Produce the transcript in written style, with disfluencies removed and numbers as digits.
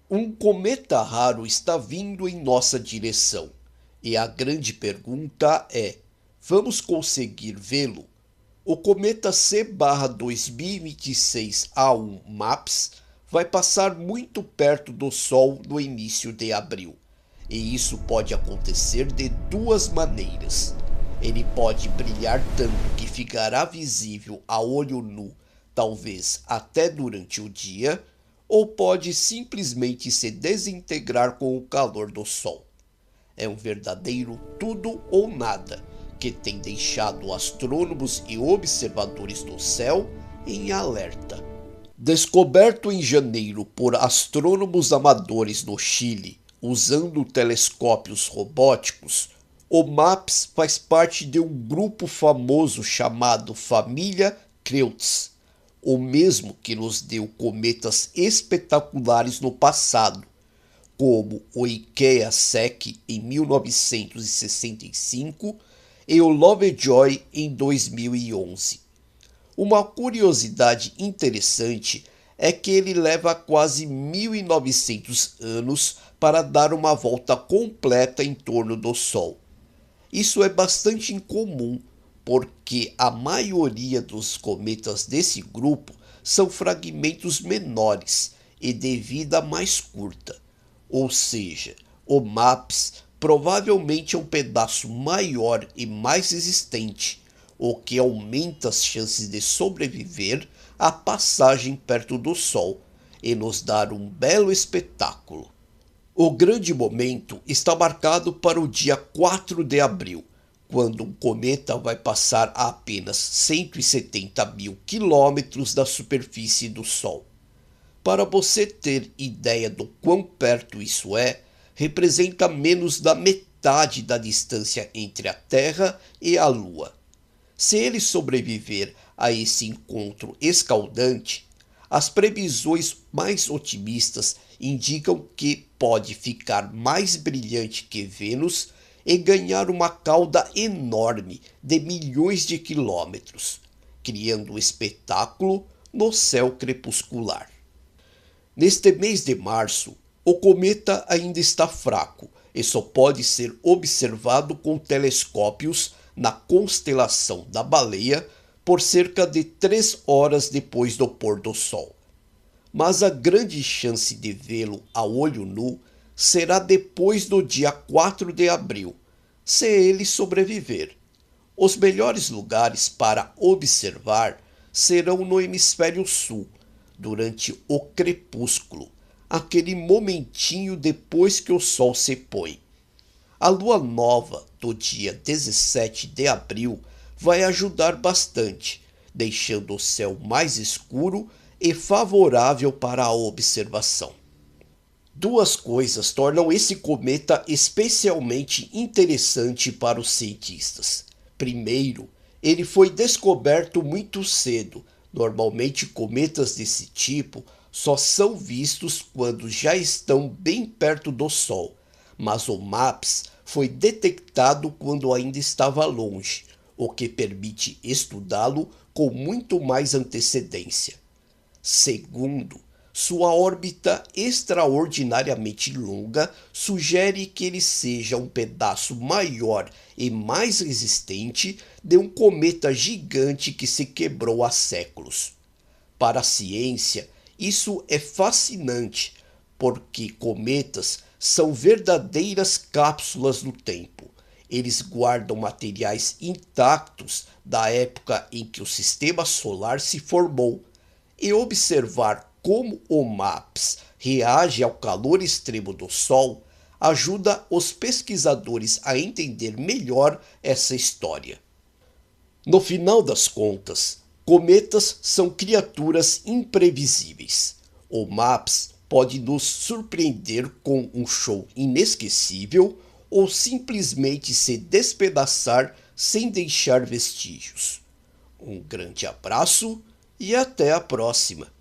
Um cometa raro está vindo em nossa direção. E a grande pergunta é: vamos conseguir vê-lo? O cometa C/2026A1 MAPS vai passar muito perto do Sol no início de abril. E isso pode acontecer de duas maneiras. Ele pode brilhar tanto que ficará visível a olho nu, talvez até durante o dia, ou pode simplesmente se desintegrar com o calor do Sol. É um verdadeiro tudo ou nada, que tem deixado astrônomos e observadores do céu em alerta. Descoberto em janeiro por astrônomos amadores no Chile, usando telescópios robóticos, o MAPS faz parte de um grupo famoso chamado Família Creutz, o mesmo que nos deu cometas espetaculares no passado, como o Ikea Sec em 1965 e o Lovejoy em 2011. Uma curiosidade interessante é que ele leva quase 1900 anos para dar uma volta completa em torno do Sol. Isso é bastante incomum, porque a maioria dos cometas desse grupo são fragmentos menores e de vida mais curta. Ou seja, o MAPS provavelmente é um pedaço maior e mais resistente, o que aumenta as chances de sobreviver à passagem perto do Sol e nos dar um belo espetáculo. O grande momento está marcado para o dia 4 de abril, quando um cometa vai passar a apenas 170 mil quilômetros da superfície do Sol. Para você ter ideia do quão perto isso é, representa menos da metade da distância entre a Terra e a Lua. Se ele sobreviver a esse encontro escaldante, as previsões mais otimistas indicam que pode ficar mais brilhante que Vênus e ganhar uma cauda enorme de milhões de quilômetros, criando um espetáculo no céu crepuscular. Neste mês de março, o cometa ainda está fraco e só pode ser observado com telescópios na constelação da Baleia por cerca de 3 horas depois do pôr do Sol. Mas a grande chance de vê-lo a olho nu será depois do dia 4 de abril, se ele sobreviver. Os melhores lugares para observar serão no hemisfério sul, durante o crepúsculo, aquele momentinho depois que o sol se põe. A lua nova do dia 17 de abril vai ajudar bastante, deixando o céu mais escuro e favorável para a observação. Duas coisas tornam esse cometa especialmente interessante para os cientistas. Primeiro, ele foi descoberto muito cedo. Normalmente, cometas desse tipo só são vistos quando já estão bem perto do Sol, mas o MAPS foi detectado quando ainda estava longe, o que permite estudá-lo com muito mais antecedência. Segundo, sua órbita extraordinariamente longa sugere que ele seja um pedaço maior e mais resistente de um cometa gigante que se quebrou há séculos. Para a ciência, isso é fascinante, porque cometas são verdadeiras cápsulas do tempo. Eles guardam materiais intactos da época em que o sistema solar se formou, e observar como o MAPS reage ao calor extremo do Sol ajuda os pesquisadores a entender melhor essa história. No final das contas, cometas são criaturas imprevisíveis. O MAPS pode nos surpreender com um show inesquecível ou simplesmente se despedaçar sem deixar vestígios. Um grande abraço e até a próxima!